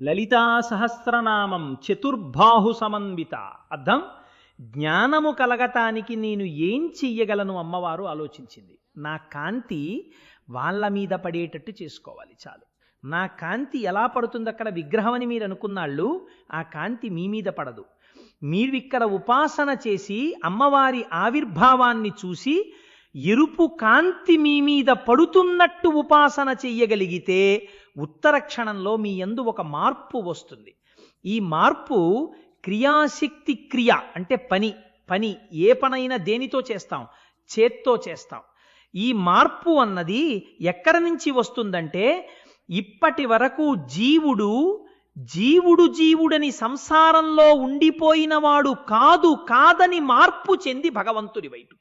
లలితా సహస్రనామం చతుర్బాహు సమన్విత. అర్థం, జ్ఞానము కలగటానికి నేను ఏం చెయ్యగలను అమ్మవారు ఆలోచించింది. నా కాంతి వాళ్ళ మీద పడేటట్టు చేసుకోవాలి చాలు. నా కాంతి ఎలా పడుతుంది అక్కడ విగ్రహం అని మీరు అనుకున్నాళ్ళు, ఆ కాంతి మీ మీద పడదు. మీరు ఇక్కడ ఉపాసన చేసి అమ్మవారి ఆవిర్భావాన్ని చూసి ఎరుపు కాంతి మీ మీద పడుతున్నట్టు ఉపాసన చెయ్యగలిగితే ఉత్తర క్షణంలో మీ యందు ఒక మార్పు వస్తుంది. ఈ మార్పు క్రియాశక్తి క్రియ అంటే పని ఏ పనైనా దేనితో చేస్తాం? చేత్తో చేస్తాం. ఈ మార్పు అన్నది ఎక్కడి నుంచి వస్తుందంటే, ఇప్పటి వరకు జీవుడని సంసారంలో ఉండిపోయిన వాడు కాదని మార్పు చెంది భగవంతుడి వైపుకి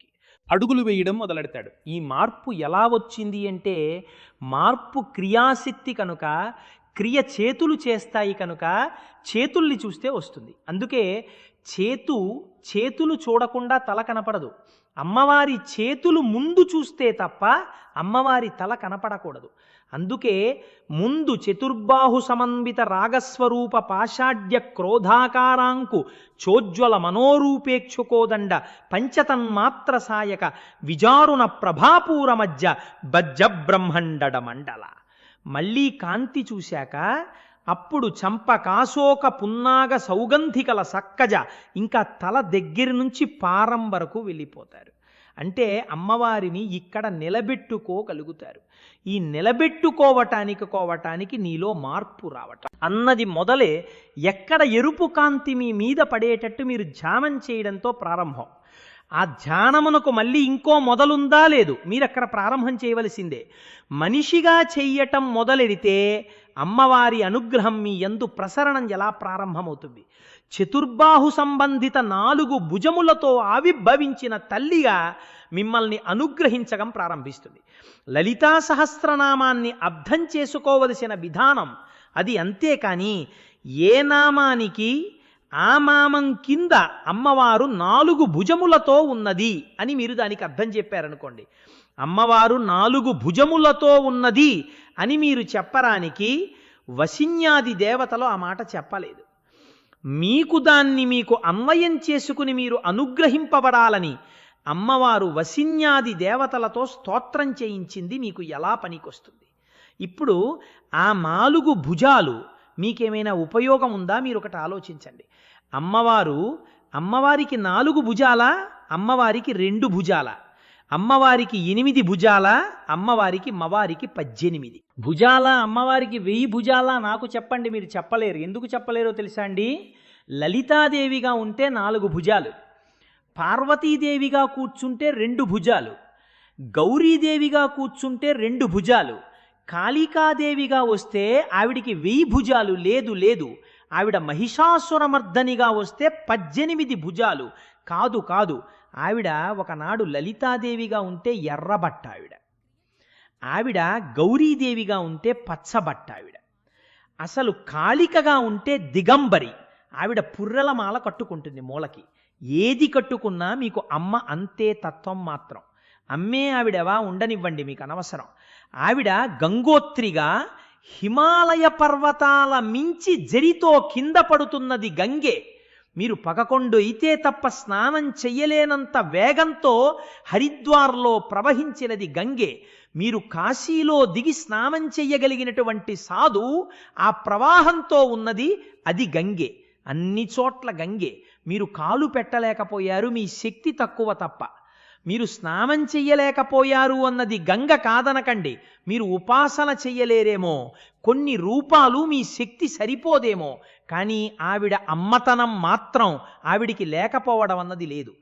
అడుగులు వేయడం మొదలెడతాడు. ఈ మార్పు ఎలా వచ్చింది అంటే, మార్పు క్రియాశక్తి కనుక, క్రియ చేతులు చేస్తాయి కనుక చేతుల్ని చూస్తే వస్తుంది. అందుకే చేతులు చూడకుండా తల కనపడదు. అమ్మవారి చేతులు ముందు చూస్తే తప్ప అమ్మవారి తల కనపడకూడదు. అందుకే ముందు చతుర్బాహు సమన్విత రాగస్వరూప పాషాఢ్య క్రోధాకారాంకు చోజ్వల మనోరూపేక్షుకోదండ పంచతన్మాత్ర సాయక విజారుణ ప్రభాపూర మధ్య బజ్జ బ్రహ్మండడ మండల. మళ్ళీ కాంతి చూశాక అప్పుడు చంప కాశోక పున్నాగ సౌగంధికల సక్కజ, ఇంకా తల దగ్గర నుంచి పారం వరకు వెళ్ళిపోతారు. అంటే ఇక్కడ నిలబెట్టుకోగలుగుతారు. ఈ నిలబెట్టుకోవటానికి నీలో మార్పు రావటం అన్నది మొదలే ఎక్కడ ఎరుపు కాంతి మీ మీద పడేటట్టు మీరు ధ్యానం చేయడంతో ప్రారంభం. ఆ ధ్యానమునకు మళ్ళీ ఇంకో మొదలుందా? లేదు. మీరు అక్కడ ప్రారంభం చేయవలసిందే. మనిషిగా చెయ్యటం మొదలెడితే అమ్మవారి అనుగ్రహం మీ యందు ప్రసరణం ఎలా ప్రారంభమవుతుంది? చతుర్బాహు సంబంధిత 4 భుజములతో ఆవిర్భవించిన తల్లిగా మిమ్మల్ని అనుగ్రహించడం ప్రారంభిస్తుంది. లలితా సహస్రనామాన్ని అర్థం చేసుకోవలసిన విధానం అది. అంతేకాని ఏ నామానికి ఆ నామం కింద అమ్మవారు 4 భుజములతో ఉన్నది అని మీరు దానికి అర్థం చెప్పారనుకోండి, అమ్మవారు 4 భుజములతో ఉన్నది అని మీరు చెప్పడానికి వశిన్యాది దేవతలు ఆ మాట చెప్పలేదు. మీకు అన్వయం చేసుకుని మీరు అనుగ్రహింపబడాలని అమ్మవారు వశిన్యాది దేవతలతో స్తోత్రం చేయించింది. మీకు ఎలా పనికొస్తుంది? ఇప్పుడు ఆ 4 భుజాలు మీకేమైనా ఉపయోగం ఉందా? మీరు ఒకటి ఆలోచించండి. అమ్మవారికి 4 భుజాలా? అమ్మవారికి 2 భుజాలా? అమ్మవారికి 8 భుజాలా? అమ్మవారికి 18 భుజాలా? అమ్మవారికి 1000 భుజాలా? నాకు చెప్పండి. మీరు చెప్పలేరు. ఎందుకు చెప్పలేరో తెలుసా అండి? లలితాదేవిగా ఉంటే 4 భుజాలు, పార్వతీదేవిగా కూర్చుంటే 2 భుజాలు, గౌరీదేవిగా కూర్చుంటే 2 భుజాలు, కాళికాదేవిగా వస్తే ఆవిడికి 1000 భుజాలు లేదు. ఆవిడ మహిషాసురమర్దనిగా వస్తే 18 భుజాలు. కాదు. ఆవిడ ఒకనాడు లలితాదేవిగా ఉంటే ఎర్రబట్ట ఆవిడ గౌరీదేవిగా ఉంటే పచ్చబట్ట అసలు కాళికగా ఉంటే దిగంబరి. ఆవిడ పుర్రెల మాల కట్టుకుంటుంది మూలకి. ఏది కట్టుకున్నా మీకు అమ్మ అంతే తత్వం మాత్రం. అమ్మే ఆవిడవా ఉండనివ్వండి, మీకు అనవసరం. ఆవిడ గంగోత్రిగా హిమాలయ పర్వతాల మించి జరితో కింద పడుతున్నది గంగే. మీరు 11 అయితే తప్ప స్నానం చెయ్యలేనంత వేగంతో హరిద్వార్లో ప్రవహించినది గంగే. మీరు కాశీలో దిగి స్నానం చెయ్యగలిగినటువంటి సాధు ఆ ప్రవాహంతో ఉన్నది అది గంగే. అన్ని చోట్ల గంగే. మీరు కాలు పెట్టలేకపోయారు, మీ శక్తి తక్కువ తప్ప. మీరు స్నానం చెయ్యలేకపోయారు అన్నది గంగ కాదనకండి. మీరు ఉపాసన చెయ్యలేరేమో, కొన్ని రూపాలు మీ శక్తి సరిపోదేమో, కానీ ఆవిడ అమ్మతనం మాత్రం ఆవిడికి లేకపోవడం అన్నది లేదు.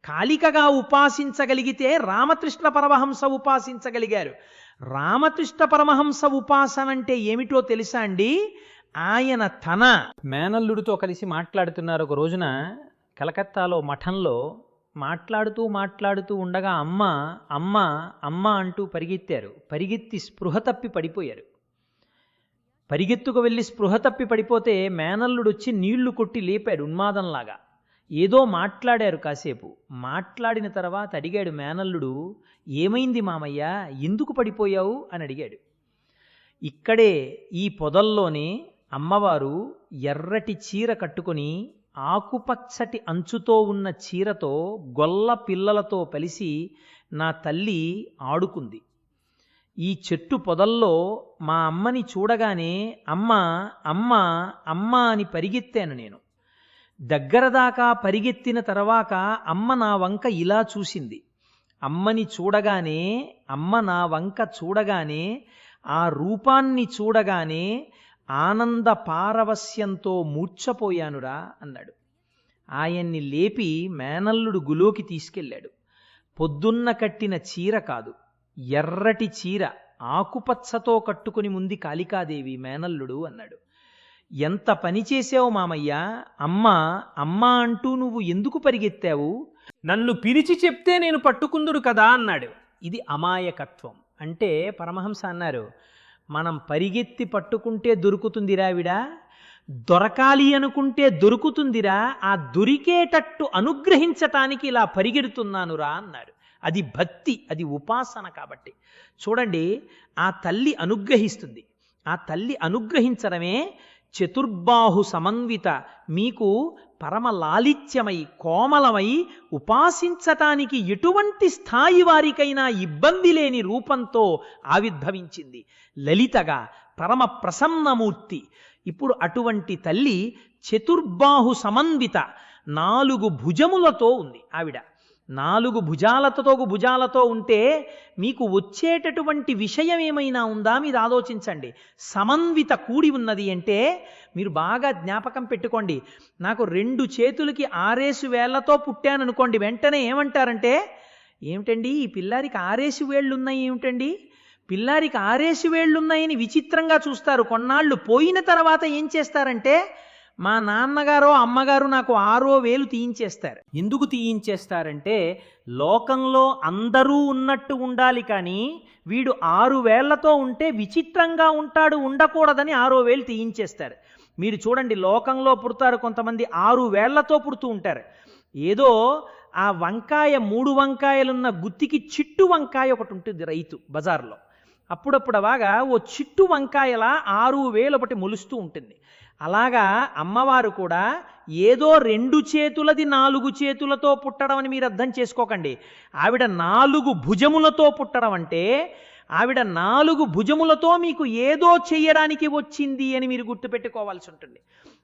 కాళికగా ఉపాసించగలిగితే రామకృష్ణ పరమహంస ఉపాసించగలిగారు. రామకృష్ణ పరమహంస ఉపాసన అంటే ఏమిటో తెలుసా అండి? ఆయన తన మేనల్లుడితో కలిసి మాట్లాడుతున్నారు ఒక రోజున కలకత్తాలో మఠంలో. మాట్లాడుతూ ఉండగా అమ్మ అంటూ పరిగెత్తారు. పరిగెత్తి స్పృహ తప్పి పడిపోయారు. పరిగెత్తుకు వెళ్ళి స్పృహ తప్పి పడిపోతే మేనల్లుడు వచ్చి నీళ్లు కొట్టి లేపాడు ఉన్మాదంలాగా. ఏదో మాట్లాడారు కాసేపు. మాట్లాడిన తర్వాత అడిగాడు మేనల్లుడు, ఏమైంది మామయ్య, ఎందుకు పడిపోయావు అని అడిగాడు. ఇక్కడే ఈ పొదల్లోనే అమ్మవారు ఎర్రటి చీర కట్టుకొని ఆకుపచ్చటి అంచుతో ఉన్న చీరతో గొల్ల పిల్లలతో కలిసి నా తల్లి ఆడుకుంది. ఈ చెట్టు పొదల్లో మా అమ్మని చూడగానే అమ్మ అమ్మ అమ్మ అని పరిగెత్తాను నేను. దగ్గర దాకా పరిగెత్తిన తర్వాత అమ్మ నా వంక ఇలా చూసింది. అమ్మని చూడగానే, అమ్మ నా వంక చూడగానే, ఆ రూపాన్ని చూడగానే ఆనంద పారవస్యంతో మూర్ఛపోయానురా అన్నాడు. ఆయన్ని లేపి మేనల్లుడు గులోకి తీసుకెళ్ళాడు. పొద్దున్న కట్టిన చీర కాదు, ఎర్రటి చీర ఆకుపచ్చతో కట్టుకుని ముందు కాళికాదేవి మేనల్లుడు అన్నాడు. ఎంత పని చేసావు మామయ్య, అమ్మ అమ్మ అంటూ నువ్వు ఎందుకు పరిగెత్తావు? నన్ను పిలిచి చెప్తే నేను పట్టుకుందుడు కదా అన్నాడు. ఇది అమాయకత్వం. అంటే పరమహంస అన్నారు, మనం పరిగెత్తి పట్టుకుంటే దొరుకుతుందిరావిడ, దొరకాలి అనుకుంటే దొరుకుతుందిరా, ఆ దొరికేటట్టు అనుగ్రహించటానికి ఇలా పరిగెడుతున్నానురా అన్నాడు. అది భక్తి, అది ఉపాసన. కాబట్టి చూడండి, ఆ తల్లి అనుగ్రహిస్తుంది. ఆ తల్లి అనుగ్రహించడమే చతుర్బాహు సమన్విత, మీకు పరమ లాలిత్యమై కోమలమై ఉపాసించటానికి ఎటువంటి స్థాయి వారికైనా ఇబ్బంది లేని రూపంతో ఆవిర్భవించింది. లలితగా పరమ ప్రసన్నమూర్తి. ఇప్పుడు అటువంటి తల్లి చతుర్బాహు సమన్విత, 4 భుజములతో ఉంది ఆవిడ. 4 భుజాలతో ఉంటే మీకు వచ్చేటటువంటి విషయం ఏమైనా ఉందా మీరు ఆలోచించండి. సమన్విత కూడి ఉన్నది అంటే మీరు బాగా జ్ఞాపకం పెట్టుకోండి. నాకు 2 చేతులకి 6 వేళ్లతో పుట్టాననుకోండి, వెంటనే ఏమంటారంటే, ఏమిటండి ఈ పిల్లారికి 6 వేళ్ళు ఉన్నాయి ఏమిటండి, పిల్లారికి 6 వేళ్ళు ఉన్నాయని విచిత్రంగా చూస్తారు. కొన్నాళ్ళు పోయిన తర్వాత ఏం చేస్తారంటే, మా నాన్నగారో అమ్మగారు నాకు 6వ వేలు తీయించేస్తారు. ఎందుకు తీయించేస్తారంటే, లోకంలో అందరూ ఉన్నట్టు ఉండాలి, కానీ వీడు 6 వేళ్లతో ఉంటే విచిత్రంగా ఉంటాడు, ఉండకూడదని 6వ వేలు తీయించేస్తారు. మీరు చూడండి, లోకంలో పుడతారు కొంతమంది 6 వేళ్లతో పుడుతూ ఉంటారు. ఏదో ఆ వంకాయ 3 వంకాయలున్న గుత్తికి చిట్టు వంకాయ ఒకటి ఉంటుంది రైతు బజార్లో. అప్పుడప్పుడు అలాగా ఓ చిట్టు వంకాయలా 6 వేలు ఒకటి మొలుస్తూ ఉంటుంది. అలాగా అమ్మవారు కూడా ఏదో 2 చేతులది 4 చేతులతో పుట్టడం అని మీరు అర్థం చేసుకోకండి. ఆవిడ 4 భుజములతో పుట్టడం అంటే ఆవిడ 4 భుజములతో మీకు ఏదో చెయ్యడానికి వచ్చింది అని మీరు గుర్తుపెట్టుకోవాల్సి ఉంటుంది.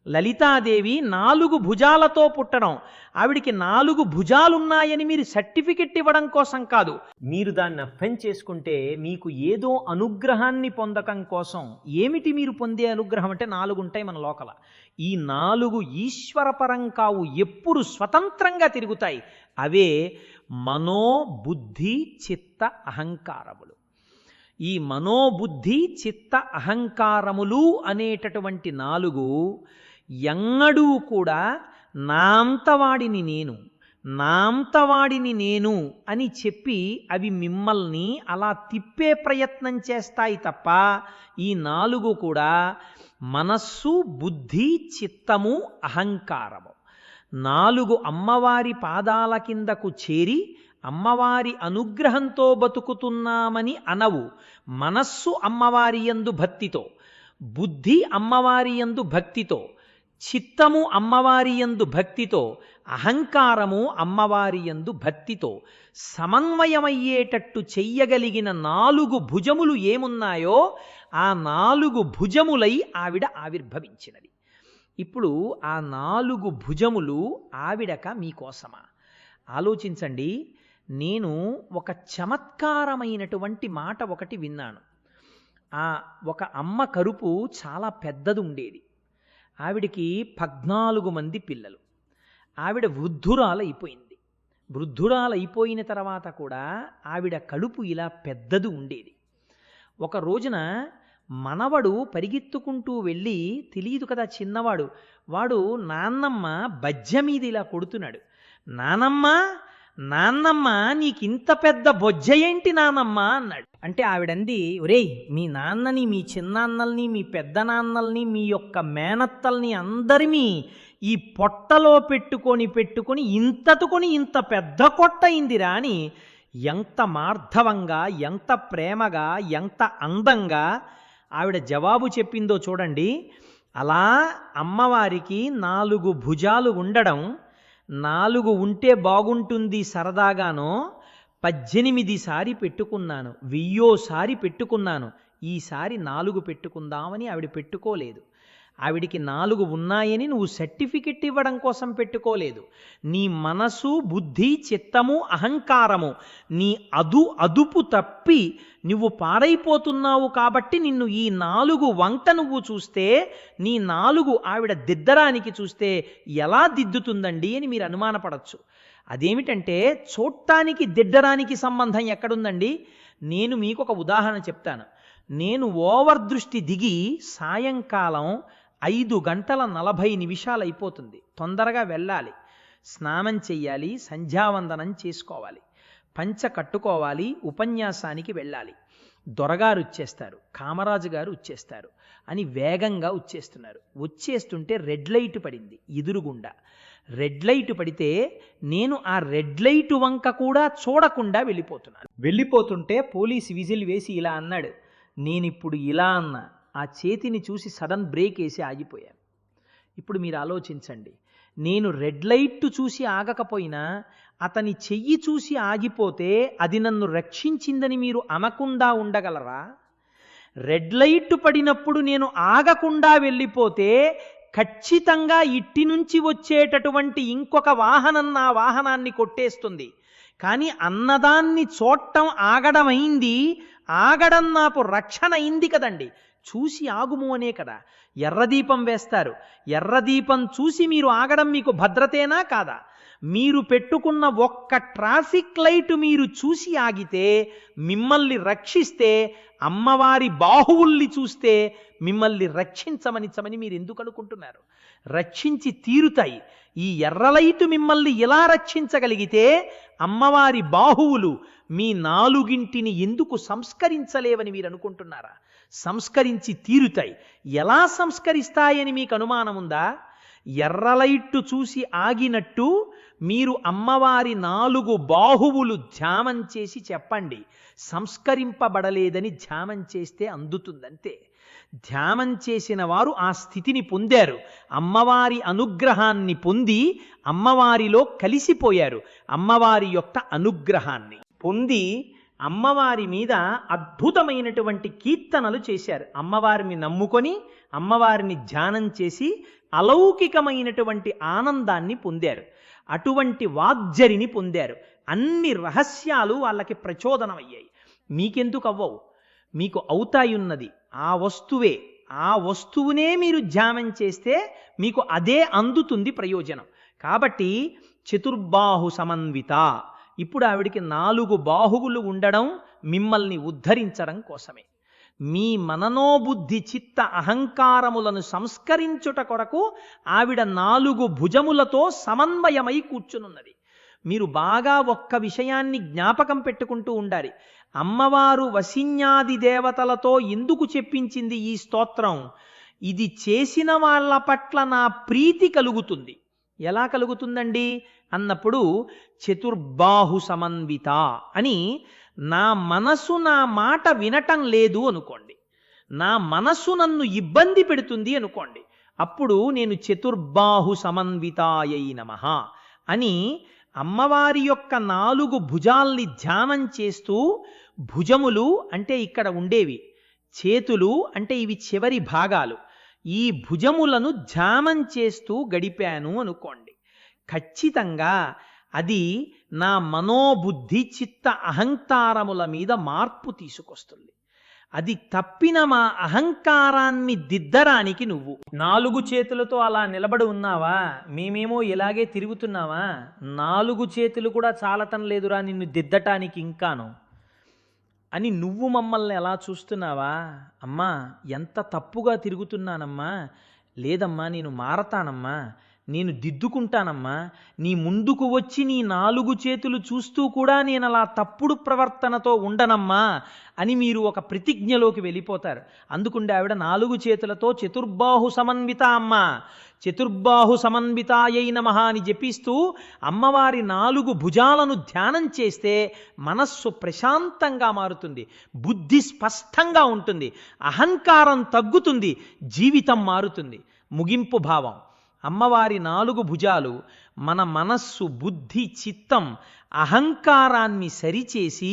లలితాదేవి 4 భుజాలతో పుట్టడం, ఆవిడికి 4 భుజాలున్నాయని మీరు సర్టిఫికెట్ ఇవ్వడం కోసం కాదు, మీరు దాన్ని అర్థం చేసుకుంటే మీకు ఏదో అనుగ్రహాన్ని పొందటం కోసం. ఏమిటి మీరు పొందే అనుగ్రహం అంటే 4 ఉంటాయి మన లోకల. ఈ 4 ఈశ్వరపరం కావు, ఎప్పుడు స్వతంత్రంగా తిరుగుతాయి. అవే మనోబుద్ధి చిత్త అహంకారములు. ఈ మనోబుద్ధి చిత్త అహంకారములు అనేటటువంటి 4 ఎన్నడూ కూడా నాంతవాడిని నేను అని చెప్పి అవి మిమ్మల్ని అలా తిప్పే ప్రయత్నం చేస్తాయి తప్ప, ఈ 4 కూడా మనస్సు, బుద్ధి, చిత్తము, అహంకారము 4 అమ్మవారి పాదాల కిందకు చేరి అమ్మవారి అనుగ్రహంతో బతుకుతున్నామని అనవు. మనస్సు అమ్మవారి యందు భక్తితో, బుద్ధి అమ్మవారి యందు భక్తితో, చిత్తము అమ్మవారి యందు భక్తితో, అహంకారము అమ్మవారి యందు భక్తితో సమన్వయమయ్యేటట్టు చెయ్యగలిగిన 4 భుజములు ఏమున్నాయో ఆ 4 భుజములై ఆవిడ ఆవిర్భవించినది. ఇప్పుడు ఆ 4 భుజములు ఆవిడక మీకోసమా? ఆలోచించండి. నేను ఒక చమత్కారమైనటువంటి మాట ఒకటి విన్నాను. ఒక అమ్మ కడుపు చాలా పెద్దది ఉండేది. ఆవిడికి 14 మంది పిల్లలు. ఆవిడ వృద్ధురాలైపోయింది. వృద్ధురాలైపోయిన తర్వాత కూడా ఆవిడ కడుపు ఇలా పెద్దది ఉండేది. ఒక రోజున మనవడు పరిగెత్తుకుంటూ వెళ్ళి, తెలియదు కదా చిన్నవాడు, వాడు నాన్నమ్మ బజ్జ మీద ఇలా కొడుతున్నాడు. నానమ్మ నాన్నమ్మ నీకింత పెద్ద బొజ్జ ఏంటి నానమ్మ అన్నాడు. అంటే ఆవిడంది, ఒరేయ్ మీ నాన్నని, మీ చిన్నాన్నల్ని, మీ పెద్ద నాన్నల్ని, మీ యొక్క మేనత్తల్ని అందరినీ ఈ పొట్టలో పెట్టుకొని ఇంతతుకొని ఇంత పెద్ద కొట్ట అయిందిరా అని ఎంత మార్ధవంగా, ఎంత ప్రేమగా, ఎంత అందంగా ఆవిడ జవాబు చెప్పిందో చూడండి. అలా అమ్మవారికి 4 భుజాలు ఉండడం, 4 ఉంటే బాగుంటుంది సరదాగానో 18 సారి పెట్టుకున్నాను, 1000సారి పెట్టుకున్నాను. ఈసారి 4 పెట్టుకుందామని ఆవిడ పెట్టుకోలేదు. ఆవిడికి 4 ఉన్నాయని నువ్వు సర్టిఫికెట్ ఇవ్వడం కోసం పెట్టుకోలేదు. నీ మనసు, బుద్ధి, చిత్తము, అహంకారము నీ అదుపు తప్పి నువ్వు పాడైపోతున్నావు కాబట్టి నిన్ను ఈ 4 వంక నువ్వు చూస్తే, నీ 4 ఆవిడ దిద్దడానికి చూస్తే ఎలా దిద్దుతుందండి అని మీరు అనుమానపడచ్చు. అదేమిటంటే చూడటానికి దిద్దడానికి సంబంధం ఎక్కడుందండి? నేను మీకు ఒక ఉదాహరణ చెప్తాను. నేను ఓవర్ దృష్టి దిగి సాయంకాలం 5:40 అయిపోతుంది. తొందరగా వెళ్ళాలి, స్నానం చెయ్యాలి, సంధ్యావందనం చేసుకోవాలి, పంచ కట్టుకోవాలి, ఉపన్యాసానికి వెళ్ళాలి. దొరగారు వచ్చేస్తారు, కామరాజు గారు వచ్చేస్తారు అని వేగంగా వచ్చేస్తున్నారు. వచ్చేస్తుంటే రెడ్ లైట్ పడింది ఎదురుగుండా. రెడ్ లైట్ పడితే నేను ఆ రెడ్ లైట్ వంక కూడా చూడకుండా వెళ్ళిపోతున్నాను. వెళ్ళిపోతుంటే పోలీసు విజిల్ వేసి ఇలా అన్నాడు. నేనిప్పుడు ఇలా అన్నా, ఆ చేతిని చూసి సడన్ బ్రేక్ వేసి ఆగిపోయాను. ఇప్పుడు మీరు ఆలోచించండి, నేను రెడ్ లైట్ చూసి ఆగకపోయినా అతని చెయ్యి చూసి ఆగిపోతే అది నన్ను రక్షించిందని మీరు అనకుండా ఉండగలరా? రెడ్ లైట్ పడినప్పుడు నేను ఆగకుండా వెళ్ళిపోతే ఖచ్చితంగా ఇట్టి నుంచి వచ్చేటటువంటి ఇంకొక వాహనం నా వాహనాన్ని కొట్టేస్తుంది. కానీ అన్నదాన్ని చూడటం ఆగడం అయింది, ఆగడం నాకు రక్షణ అయింది కదండి. చూసి ఆగుము అనే కదా. ఎర్రదీపం వేస్తారు, ఎర్రదీపం చూసి మీరు ఆగడం మీకు భద్రతేనా కాదా? మీరు పెట్టుకున్న ఒక్క ట్రాఫిక్ లైట్ మీరు చూసి ఆగితే మిమ్మల్ని రక్షిస్తే, అమ్మవారి బాహువుల్ని చూస్తే మిమ్మల్ని రక్షించమని మీరు ఎందుకు అనుకుంటున్నారు? రక్షించి తీరుతాయి. ఈ ఎర్రలైటు మిమ్మల్ని ఇలా రక్షించగలిగితే అమ్మవారి బాహువులు మీ 4 ఎందుకు సంస్కరించలేవని మీరు అనుకుంటున్నారా? సంస్కరించి తీరుతాయి. ఎలా సంస్కరిస్తాయని మీకు అనుమానం ఉందా? ఎర్రలైట్టు చూసి ఆగినట్టు మీరు అమ్మవారి 4 బాహువులు ధ్యానం చేసి చెప్పండి. సంస్కరింపబడలేదని ధ్యానం చేస్తే అందుతుందంతే. ధ్యానం చేసిన వారు ఆ స్థితిని పొందారు. అమ్మవారి అనుగ్రహాన్ని పొంది అమ్మవారిలో కలిసిపోయారు. అమ్మవారి యొక్క అనుగ్రహాన్ని పొంది అమ్మవారి మీద అద్భుతమైనటువంటి కీర్తనలు చేశారు. అమ్మవారిని నమ్ముకొని అమ్మవారిని ధ్యానం చేసి అలౌకికమైనటువంటి ఆనందాన్ని పొందారు. అటువంటి వాగ్జరిని పొందారు. అన్ని రహస్యాలు వాళ్ళకి ప్రచోదనమయ్యాయి. మీకెందుకు అవ్వవు? మీకు అవుతాయున్నది ఆ వస్తువే. ఆ వస్తువునే మీరు ధ్యానం చేస్తే మీకు అదే అందుతుంది ప్రయోజనం. కాబట్టి చతుర్బాహు సమన్విత. ఇప్పుడు ఆవిడికి 4 బాహువులు ఉండడం మిమ్మల్ని ఉద్ధరించడం కోసమే. మీ మననోబుద్ధి చిత్త అహంకారములను సంస్కరించుట కొరకు ఆవిడ 4 భుజములతో సమన్వయమై కూర్చునున్నది. మీరు బాగా ఒక్క విషయాన్ని జ్ఞాపకం పెట్టుకుంటూ ఉండాలి. అమ్మవారు వసిన్యాది దేవతలతో ఎందుకు చెప్పించింది ఈ స్తోత్రం? ఇది చేసిన వాళ్ళ పట్ల నా ప్రీతి కలుగుతుంది. ఎలా కలుగుతుందండి అన్నప్పుడు చతుర్బాహు సమన్విత అని, నా మనసు నా మాట వినటం లేదు అనుకోండి, నా మనసు నన్ను ఇబ్బంది పెడుతుంది అనుకోండి, అప్పుడు నేను చతుర్బాహు సమన్వితాయై నమః అని అమ్మవారి యొక్క 4 భుజాల్ని ధ్యానం చేస్తూ, భుజములు అంటే ఇక్కడ ఉండేవి, చేతులు అంటే ఇవి చివరి భాగాలు, ఈ భుజములను ధ్యానం చేస్తూ గడిపాను అనుకోండి. ఖచ్చితంగా అది నా మనోబుద్ధి చిత్త అహంకారముల మీద మార్పు తీసుకొస్తుంది. అది తప్పిన మా అహంకారాన్ని దిద్దడానికి నువ్వు 4 చేతులతో అలా నిలబడి ఉన్నావా? మేమేమో ఇలాగే తిరుగుతున్నావా? 4 చేతులు కూడా చాలటం లేదురా నిన్ను దిద్దటానికి ఇంకాను అని నువ్వు మమ్మల్ని ఎలా చూస్తున్నావా? అమ్మా ఎంత తప్పుగా తిరుగుతున్నానమ్మా, లేదమ్మా నేను మారతానమ్మా, నేను దిద్దుకుంటానమ్మా, నీ ముందుకు వచ్చి నీ 4 చేతులు చూస్తూ కూడా నేను అలా తప్పుడు ప్రవర్తనతో ఉండనమ్మా అని మీరు ఒక ప్రతిజ్ఞలోకి వెళ్ళిపోతారు. అందుకుండే ఆవిడ 4 చేతులతో చతుర్బాహు సమన్విత అమ్మ, చతుర్బాహు సమన్వితాయై నమః అని జపిస్తూ అమ్మవారి 4 భుజాలను ధ్యానం చేస్తే మనస్సు ప్రశాంతంగా మారుతుంది, బుద్ధి స్పష్టంగా ఉంటుంది, అహంకారం తగ్గుతుంది, జీవితం మారుతుంది. ముగింపు భావం: అమ్మవారి 4 భుజాలు మన మనస్సు, బుద్ధి, చిత్తం, అహంకారాన్ని సరిచేసి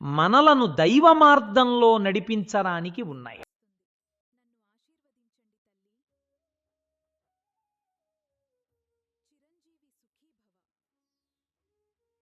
మనలను దైవ మార్గంలో నడిపించడానికి ఉన్నాయి.